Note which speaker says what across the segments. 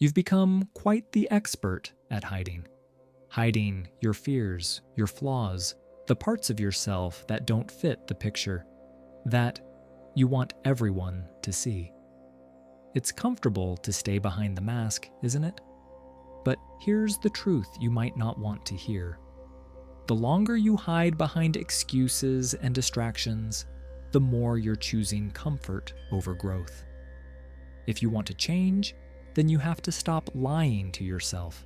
Speaker 1: You've become quite the expert at hiding. Hiding your fears, your flaws, the parts of yourself that don't fit the picture, that you want everyone to see. It's comfortable to stay behind the mask, isn't it? But here's the truth you might not want to hear. The longer you hide behind excuses and distractions, the more you're choosing comfort over growth. If you want to change, then you have to stop lying to yourself.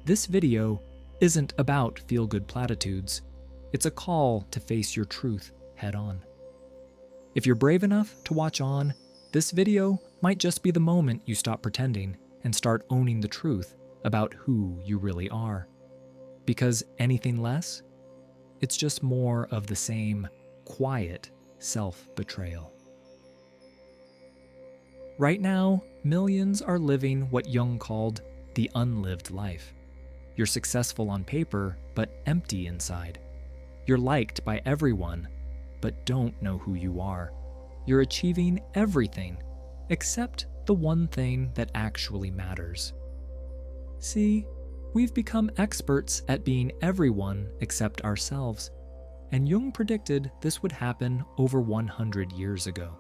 Speaker 1: This video isn't about feel-good platitudes. It's a call to face your truth head-on. If you're brave enough to watch on, this video might just be the moment you stop pretending and start owning the truth about who you really are. Because anything less, it's just more of the same quiet self-betrayal. Right now, millions are living what Jung called the unlived life. You're successful on paper, but empty inside. You're liked by everyone, but don't know who you are. You're achieving everything except the one thing that actually matters. See, we've become experts at being everyone except ourselves, and Jung predicted this would happen over 100 years ago.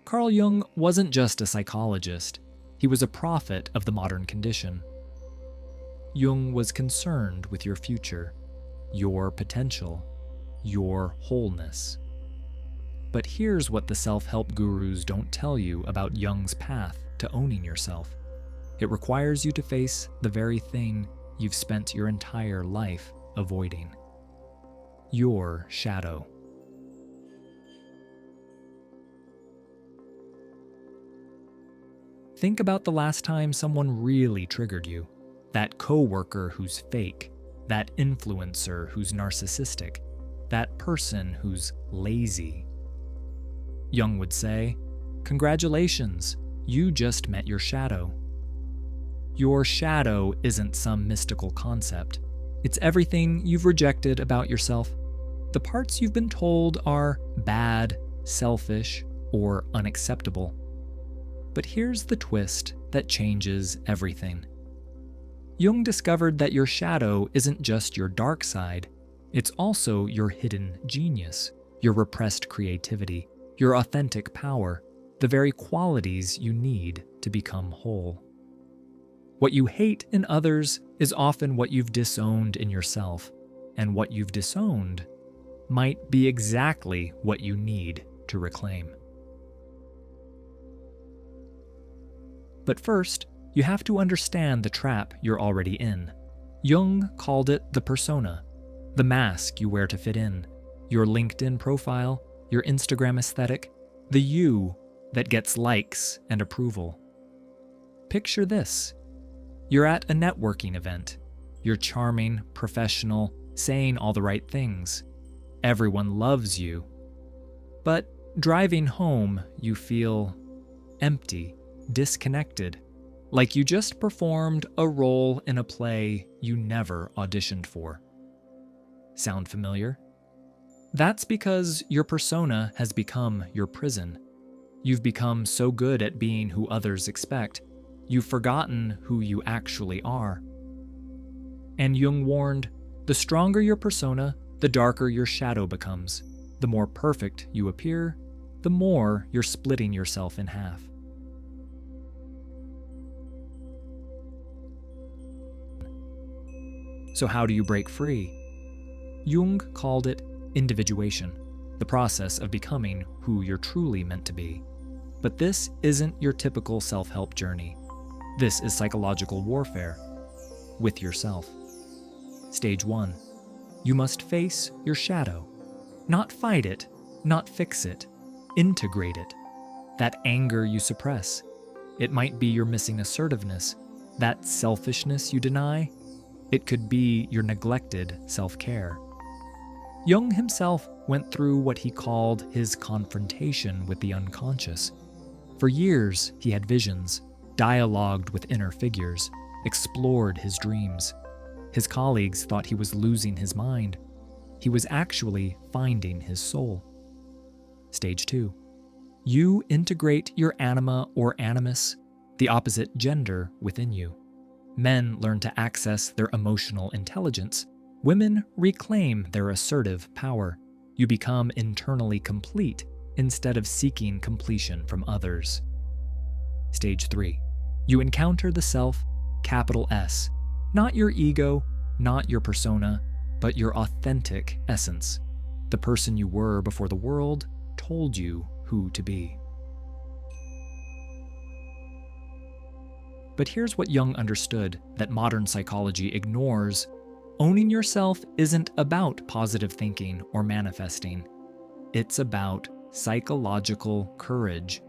Speaker 1: Carl Jung wasn't just a psychologist, he was a prophet of the modern condition. Jung was concerned with your future, your potential, your wholeness. But here's what the self-help gurus don't tell you about Jung's path to owning yourself. It requires you to face the very thing you've spent your entire life avoiding: your shadow. Think about the last time someone really triggered you. That coworker who's fake, that influencer who's narcissistic, that person who's lazy. Jung would say, "Congratulations, you just met your shadow." Your shadow isn't some mystical concept. It's everything you've rejected about yourself. The parts you've been told are bad, selfish, or unacceptable. But here's the twist that changes everything. Jung discovered that your shadow isn't just your dark side, it's also your hidden genius, your repressed creativity, your authentic power, the very qualities you need to become whole. What you hate in others is often what you've disowned in yourself, and what you've disowned might be exactly what you need to reclaim. But first, you have to understand the trap you're already in. Jung called it the persona, the mask you wear to fit in, your LinkedIn profile, your Instagram aesthetic, the you that gets likes and approval. Picture this. You're at a networking event. You're charming, professional, saying all the right things. Everyone loves you. But driving home, you feel empty, disconnected, like you just performed a role in a play you never auditioned for. Sound familiar? That's because your persona has become your prison. You've become so good at being who others expect, you've forgotten who you actually are. And Jung warned, the stronger your persona, the darker your shadow becomes. The more perfect you appear, the more you're splitting yourself in half. So how do you break free? Jung called it individuation, the process of becoming who you're truly meant to be. But this isn't your typical self-help journey. This is psychological warfare with yourself. Stage 1. You must face your shadow. Not fight it, not fix it. Integrate it. That anger you suppress. It might be your missing assertiveness, that selfishness you deny. It could be your neglected self-care. Jung himself went through what he called his confrontation with the unconscious. For years, he had visions, dialogued with inner figures, explored his dreams. His colleagues thought he was losing his mind. He was actually finding his soul. Stage 2. You integrate your anima or animus, the opposite gender, within you. Men learn to access their emotional intelligence. Women reclaim their assertive power. You become internally complete instead of seeking completion from others. Stage 3. You encounter the self, capital S, not your ego, not your persona, but your authentic essence, the person you were before the world told you who to be. But here's what Jung understood that modern psychology ignores. Owning yourself isn't about positive thinking or manifesting. It's about psychological courage.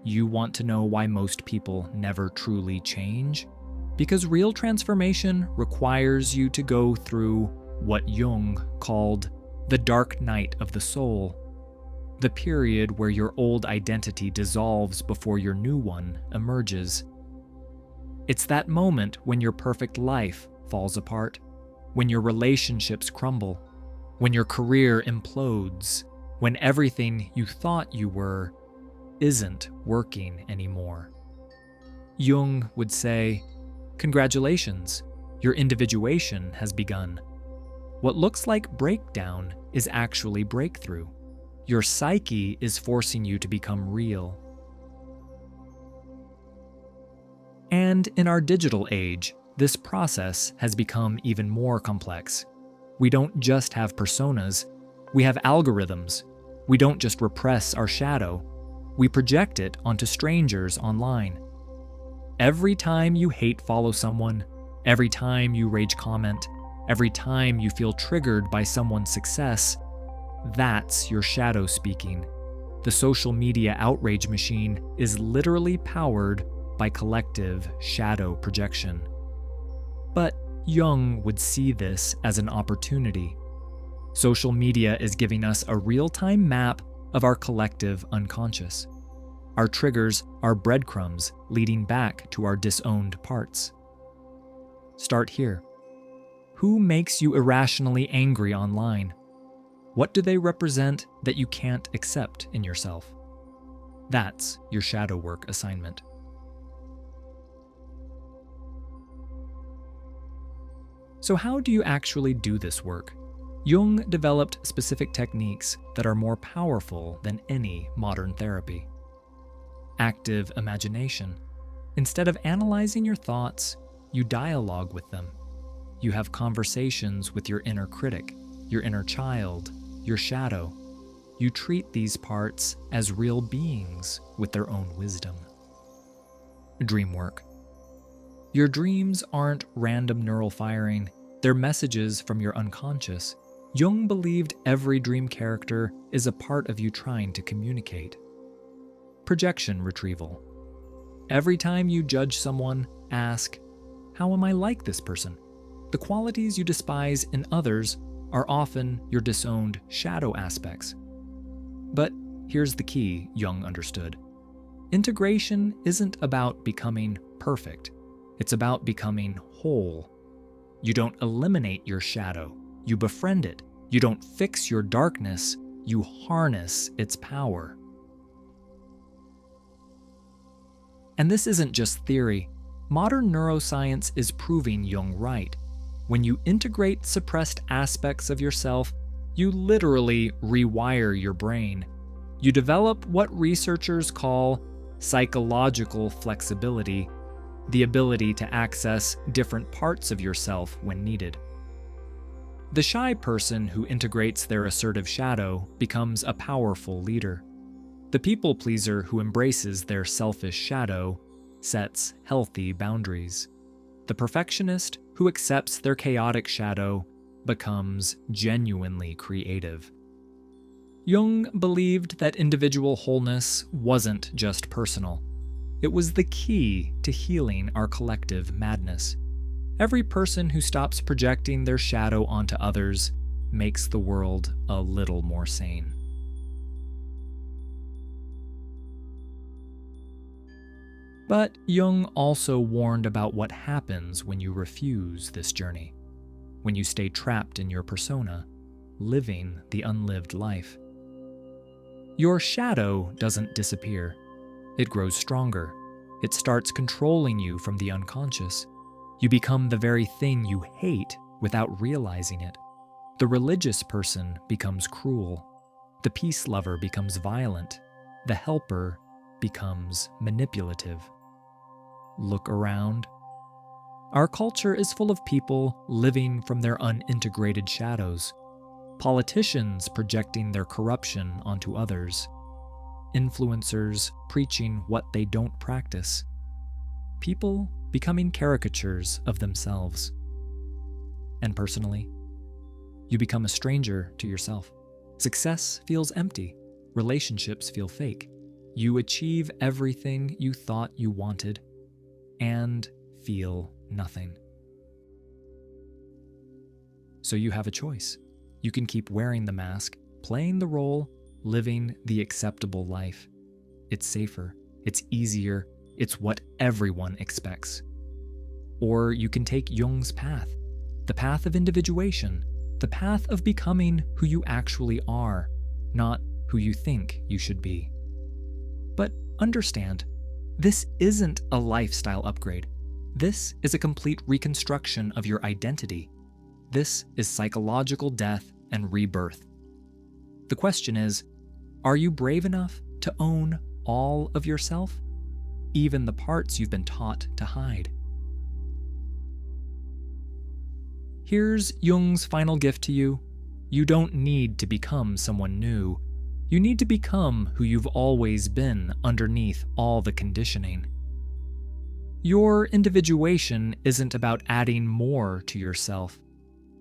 Speaker 1: You want to know why most people never truly change? Because real transformation requires you to go through what Jung called the dark night of the soul, the period where your old identity dissolves before your new one emerges. It's that moment when your perfect life falls apart, when your relationships crumble, when your career implodes, when everything you thought you were isn't working anymore. Jung would say, "Congratulations, your individuation has begun. What looks like breakdown is actually breakthrough. Your psyche is forcing you to become real." And in our digital age, this process has become even more complex. We don't just have personas, we have algorithms. We don't just repress our shadow, we project it onto strangers online. Every time you hate follow someone, every time you rage comment, every time you feel triggered by someone's success, that's your shadow speaking. The social media outrage machine is literally powered by collective shadow projection. But Jung would see this as an opportunity. Social media is giving us a real-time map of our collective unconscious. Our triggers are breadcrumbs leading back to our disowned parts. Start here. Who makes you irrationally angry online? What do they represent that you can't accept in yourself? That's your shadow work assignment. So how do you actually do this work? Jung developed specific techniques that are more powerful than any modern therapy. Active imagination. Instead of analyzing your thoughts, you dialogue with them. You have conversations with your inner critic, your inner child, your shadow. You treat these parts as real beings with their own wisdom. Dream work. Your dreams aren't random neural firing, they're messages from your unconscious. Jung believed every dream character is a part of you trying to communicate. Projection retrieval. Every time you judge someone, ask, "How am I like this person?" The qualities you despise in others are often your disowned shadow aspects. But here's the key Jung understood. Integration isn't about becoming perfect. It's about becoming whole. You don't eliminate your shadow. You befriend it. You don't fix your darkness. You harness its power. And this isn't just theory. Modern neuroscience is proving Jung right. When you integrate suppressed aspects of yourself, you literally rewire your brain. You develop what researchers call psychological flexibility, the ability to access different parts of yourself when needed. The shy person who integrates their assertive shadow becomes a powerful leader. The people pleaser who embraces their selfish shadow sets healthy boundaries. The perfectionist who accepts their chaotic shadow becomes genuinely creative. Jung believed that individual wholeness wasn't just personal. It was the key to healing our collective madness. Every person who stops projecting their shadow onto others makes the world a little more sane. But Jung also warned about what happens when you refuse this journey, when you stay trapped in your persona, living the unlived life. Your shadow doesn't disappear. It grows stronger. It starts controlling you from the unconscious. You become the very thing you hate without realizing it. The religious person becomes cruel. The peace lover becomes violent. The helper becomes manipulative. Look around. Our culture is full of people living from their unintegrated shadows. Politicians projecting their corruption onto others. Influencers preaching what they don't practice. People becoming caricatures of themselves. And personally, you become a stranger to yourself. Success feels empty. Relationships feel fake. You achieve everything you thought you wanted and feel nothing. So you have a choice. You can keep wearing the mask, playing the role, living the acceptable life. It's safer. It's easier. It's what everyone expects. Or you can take Jung's path, the path of individuation, the path of becoming who you actually are, not who you think you should be. But understand, this isn't a lifestyle upgrade. This is a complete reconstruction of your identity. This is psychological death and rebirth. The question is, are you brave enough to own all of yourself? Even the parts you've been taught to hide. Here's Jung's final gift to you. You don't need to become someone new. You need to become who you've always been underneath all the conditioning. Your individuation isn't about adding more to yourself.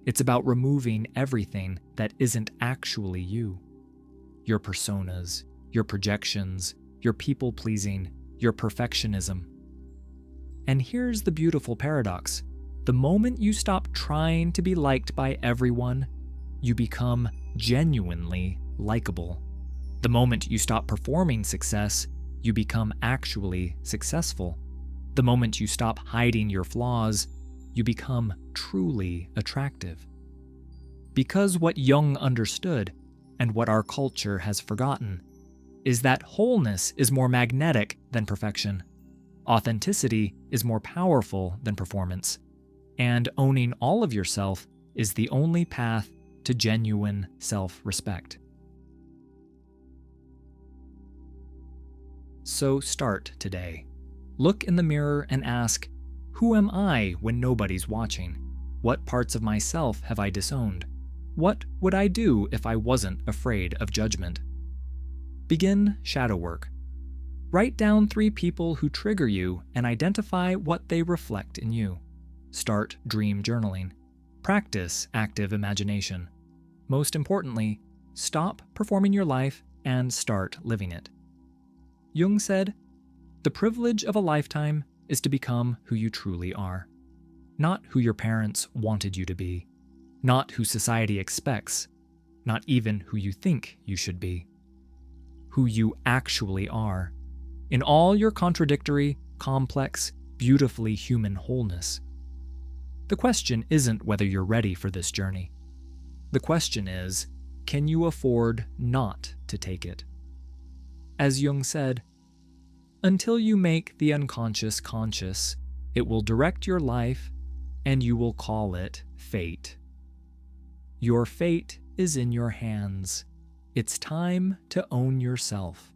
Speaker 1: It's about removing everything that isn't actually you. Your personas, your projections, your people-pleasing, your perfectionism. And here's the beautiful paradox. The moment you stop trying to be liked by everyone, you become genuinely likable. The moment you stop performing success, you become actually successful. The moment you stop hiding your flaws, you become truly attractive. Because what Jung understood, and what our culture has forgotten, is that wholeness is more magnetic than perfection. Authenticity is more powerful than performance. And owning all of yourself is the only path to genuine self-respect. So start today. Look in the mirror and ask, who am I when nobody's watching? What parts of myself have I disowned? What would I do if I wasn't afraid of judgment? Begin shadow work. Write down 3 people who trigger you and identify what they reflect in you. Start dream journaling. Practice active imagination. Most importantly, stop performing your life and start living it. Jung said, "The privilege of a lifetime is to become who you truly are. Not who your parents wanted you to be. Not who society expects. Not even who you think you should be. Who you actually are. In all your contradictory, complex, beautifully human wholeness." The question isn't whether you're ready for this journey. The question is, can you afford not to take it? As Jung said, until you make the unconscious conscious, it will direct your life and you will call it fate. Your fate is in your hands. It's time to own yourself.